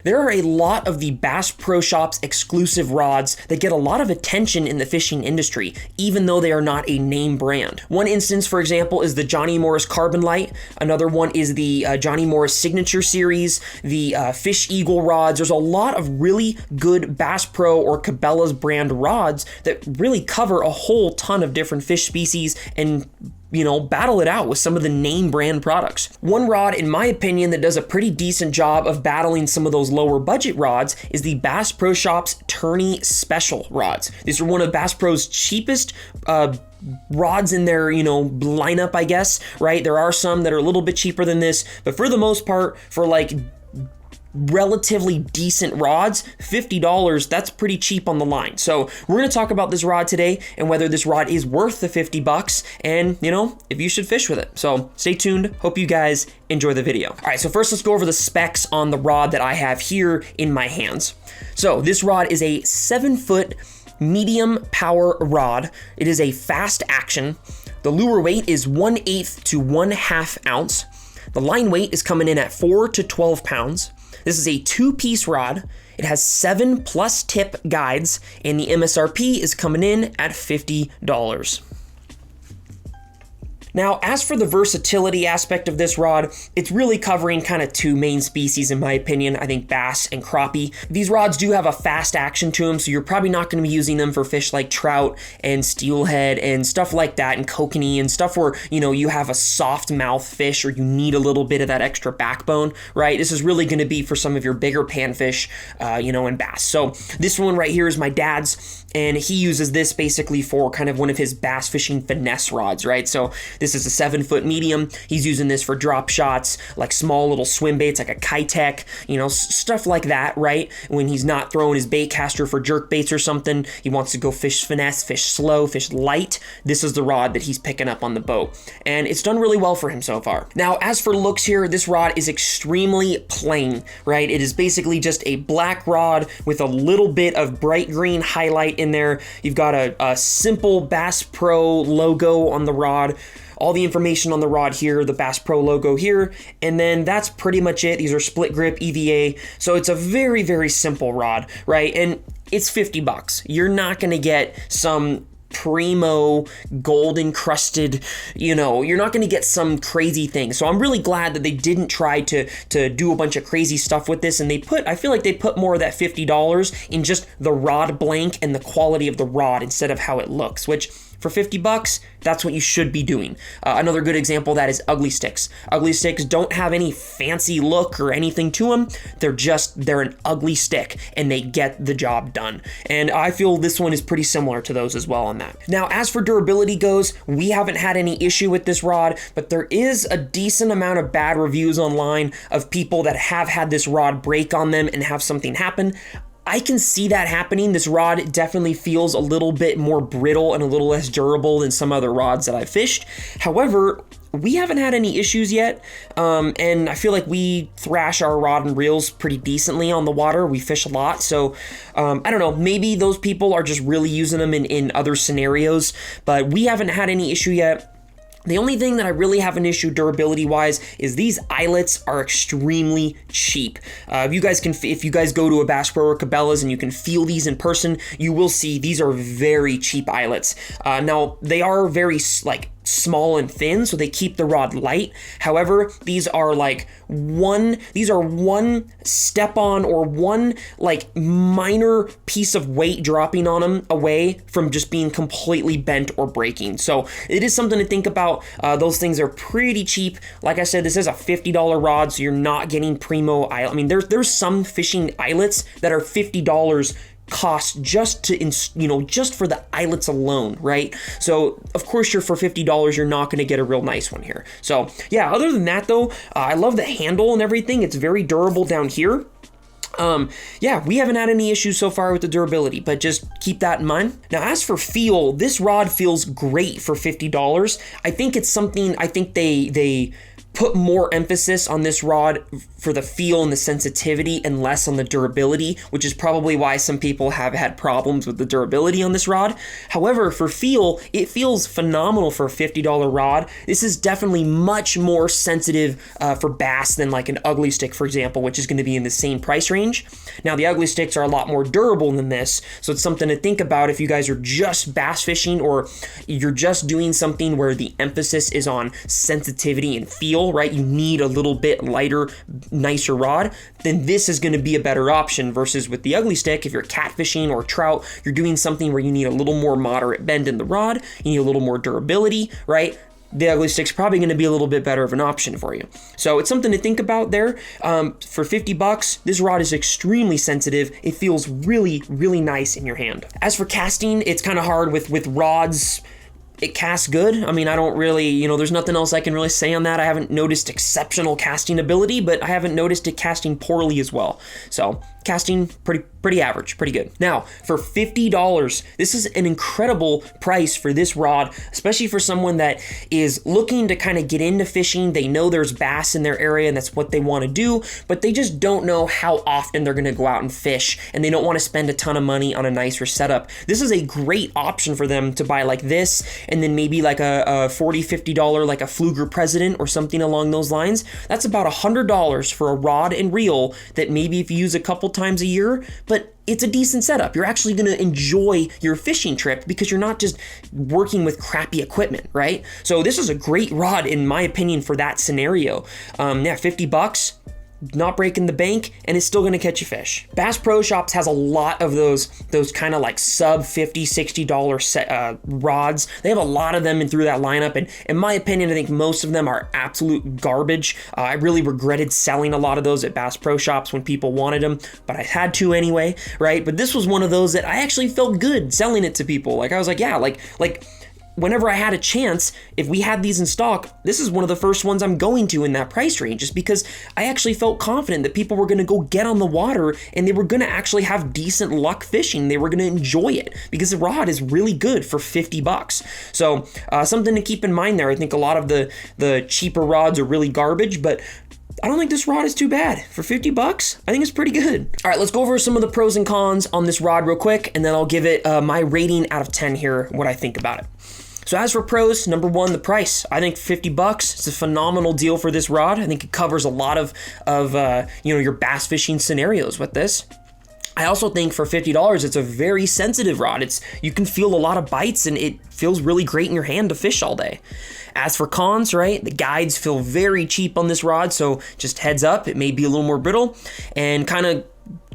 There are a lot of the Bass Pro Shops exclusive rods that get a lot of attention in the fishing industry, even though they are not a name brand. One instance, for example, is the Johnny Morris Carbon Light. Another one is the Johnny Morris Signature Series, the Fish Eagle rods. There's a lot of really good Bass Pro or Cabela's brand rods that really cover a whole ton of different fish species and battle it out with some of the name brand products. One rod, in my opinion, that does a pretty decent job of battling some of those lower budget rods is the Bass Pro Shops Tourney Special rods. These are one of Bass Pro's cheapest rods in their, lineup, I guess, right? There are some that are a little bit cheaper than this, but for the most part, for like relatively decent rods, $50, that's pretty cheap on the line. So we're going to talk about this rod today and whether this rod is worth the $50 and, if you should fish with it. So stay tuned. Hope you guys enjoy the video. All right, so first let's go over the specs on the rod that I have here in my hands. So this rod is a 7-foot medium power rod. It is a fast action. The lure weight is 1/8 to 1/2 ounce. The line weight is coming in at 4 to 12 pounds. This is a 2-piece rod. It has 7+ tip guides, and the MSRP is coming in at $50. Now, as for the versatility aspect of this rod, it's really covering kind of two main species in my opinion. I think bass and crappie. These rods do have a fast action to them, so you're probably not going to be using them for fish like trout and steelhead and stuff like that, and kokanee and stuff where, you have a soft mouth fish or you need a little bit of that extra backbone, right? This is really going to be for some of your bigger panfish, and bass. So this one right here is my dad's, and he uses this basically for kind of one of his bass fishing finesse rods, right? So this is a 7-foot medium. He's using this for drop shots, like small little swim baits, like a Kitech, stuff like that, right? When he's not throwing his bait caster for jerk baits or something, he wants to go fish finesse, fish slow, fish light. This is the rod that he's picking up on the boat. And it's done really well for him so far. Now, as for looks here, this rod is extremely plain, right? It is basically just a black rod with a little bit of bright green highlight in there. You've got a simple Bass Pro logo on the rod. All the information on the rod here, the Bass Pro logo here, and then that's pretty much it. These are split grip EVA, so it's a very, very simple rod, right? And it's $50. You're not gonna get some primo gold encrusted, you're not going to get some crazy thing. So I'm really glad that they didn't try to do a bunch of crazy stuff with this, and I feel like they put more of that $50 in just the rod blank and the quality of the rod instead of how it looks, which for $50, that's what you should be doing. Another good example of that is Ugly Sticks. Ugly Sticks don't have any fancy look or anything to them. They're an ugly stick and they get the job done. And I feel this one is pretty similar to those as well on that. Now, as for durability goes, we haven't had any issue with this rod, but there is a decent amount of bad reviews online of people that have had this rod break on them and have something happen. I can see that happening. This rod definitely feels a little bit more brittle and a little less durable than some other rods that I've fished. However, we haven't had any issues yet, and I feel like we thrash our rod and reels pretty decently on the water. We fish a lot, so I don't know, maybe those people are just really using them in other scenarios, but we haven't had any issue yet. The only thing that I really have an issue durability-wise is these eyelets are extremely cheap. If you guys go to a Bass Pro or Cabela's and you can feel these in person, you will see these are very cheap eyelets. Now, they are very small and thin, so they keep the rod light. However, these are one step on or one minor piece of weight dropping on them away from just being completely bent or breaking. So it is something to think about. Those things are pretty cheap. Like I said, this is a $50 rod, so you're not getting primo eyelet. I mean, there's some fishing eyelets that are $50 cost just for the eyelets alone, right? So of course for $50 you're not going to get a real nice one here. So yeah, other than that though, I love the handle and everything. It's very durable down here. Yeah, we haven't had any issues so far with the durability, but just keep that in mind. Now, as for feel, this rod feels great for $50. I think it's something, they put more emphasis on this rod for the feel and the sensitivity and less on the durability, which is probably why some people have had problems with the durability on this rod. However, for feel, it feels phenomenal for a $50 rod. This is definitely much more sensitive for bass than like an ugly stick, for example, which is going to be in the same price range. Now, the ugly sticks are a lot more durable than this, so it's something to think about if you guys are just bass fishing or you're just doing something where the emphasis is on sensitivity and feel, right? You need a little bit lighter, nicer rod, then this is going to be a better option versus with the ugly stick. If you're catfishing or trout, you're doing something where you need a little more moderate bend in the rod, you need a little more durability, right? The ugly stick's probably going to be a little bit better of an option for you. So it's something to think about there. For $50, this rod is extremely sensitive. It feels really, really nice in your hand. As for casting, it's kind of hard with rods. It casts good. I mean, I don't really, there's nothing else I can really say on that. I haven't noticed exceptional casting ability, but I haven't noticed it casting poorly as well. So casting pretty average, pretty good. Now, for $50, this is an incredible price for this rod, especially for someone that is looking to kind of get into fishing. They know there's bass in their area and that's what they want to do, but they just don't know how often they're going to go out and fish, and they don't want to spend a ton of money on a nicer setup. This is a great option for them to buy like this, and then maybe like a $40, $50 like a Fluger President or something along those lines. That's about $100 for a rod and reel that maybe if you use a couple times a year, but it's a decent setup. You're actually going to enjoy your fishing trip because you're not just working with crappy equipment, right? So this is a great rod in my opinion for that scenario. Yeah, $50, not breaking the bank, and it's still going to catch you fish. Bass Pro Shops has a lot of those kind of like sub $50, $60 rods. They have a lot of them in through that lineup, and in my opinion, I think most of them are absolute garbage. I really regretted selling a lot of those at Bass Pro Shops when people wanted them, but I had to anyway, right? But this was one of those that I actually felt good selling it to people. Like I was like, yeah, like whenever I had a chance, if we had these in stock, this is one of the first ones I'm going to in that price range, just because I actually felt confident that people were going to go get on the water and they were going to actually have decent luck fishing. They were going to enjoy it because the rod is really good for $50. So something to keep in mind there. I think a lot of the cheaper rods are really garbage, but I don't think this rod is too bad. For $50, I think it's pretty good. All right, let's go over some of the pros and cons on this rod real quick, and then I'll give it my rating out of 10 here, what I think about it. So as for pros, number one, the price. I think $50, it's a phenomenal deal for this rod. I think it covers a lot of your bass fishing scenarios with this. I also think for $50, it's a very sensitive rod. You can feel a lot of bites and it feels really great in your hand to fish all day. As for cons, right, the guides feel very cheap on this rod, so just heads up, it may be a little more brittle, and kind of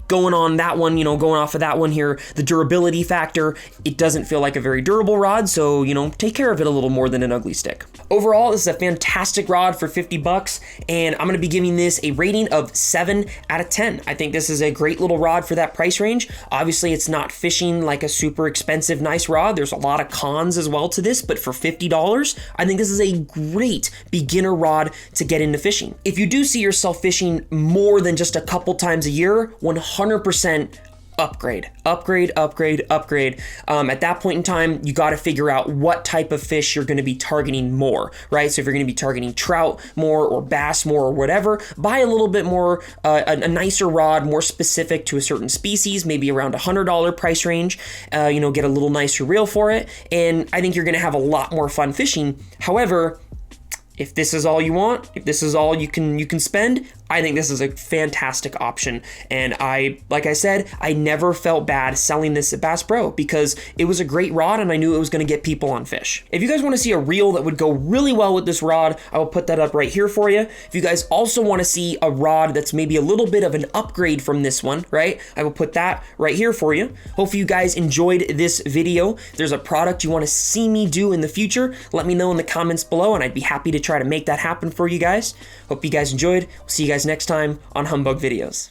going on that one, going off of that one here, the durability factor, it doesn't feel like a very durable rod, so, take care of it a little more than an ugly stick. Overall, this is a fantastic rod for $50, and I'm going to be giving this a rating of 7 out of 10. I think this is a great little rod for that price range. Obviously, it's not fishing like a super expensive, nice rod. There's a lot of cons as well to this, but for $50, I think this is a great beginner rod to get into fishing. If you do see yourself fishing more than just a couple times a year, 100% upgrade. At that point in time, you got to figure out what type of fish you're going to be targeting more, right? So if you're going to be targeting trout more or bass more or whatever, buy a little bit more, a nicer rod, more specific to a certain species, maybe around $100 price range, get a little nicer reel for it. And I think you're going to have a lot more fun fishing. However, if this is all you want, if this is all you can spend, I think this is a fantastic option. And like I said, I never felt bad selling this at Bass Pro because it was a great rod and I knew it was going to get people on fish. If you guys want to see a reel that would go really well with this rod, I will put that up right here for you. If you guys also want to see a rod that's maybe a little bit of an upgrade from this one, right? I will put that right here for you. Hopefully you guys enjoyed this video. If there's a product you want to see me do in the future, let me know in the comments below and I'd be happy to try to make that happen for you guys. Hope you guys enjoyed. We'll see you guys next time on Humbug Videos.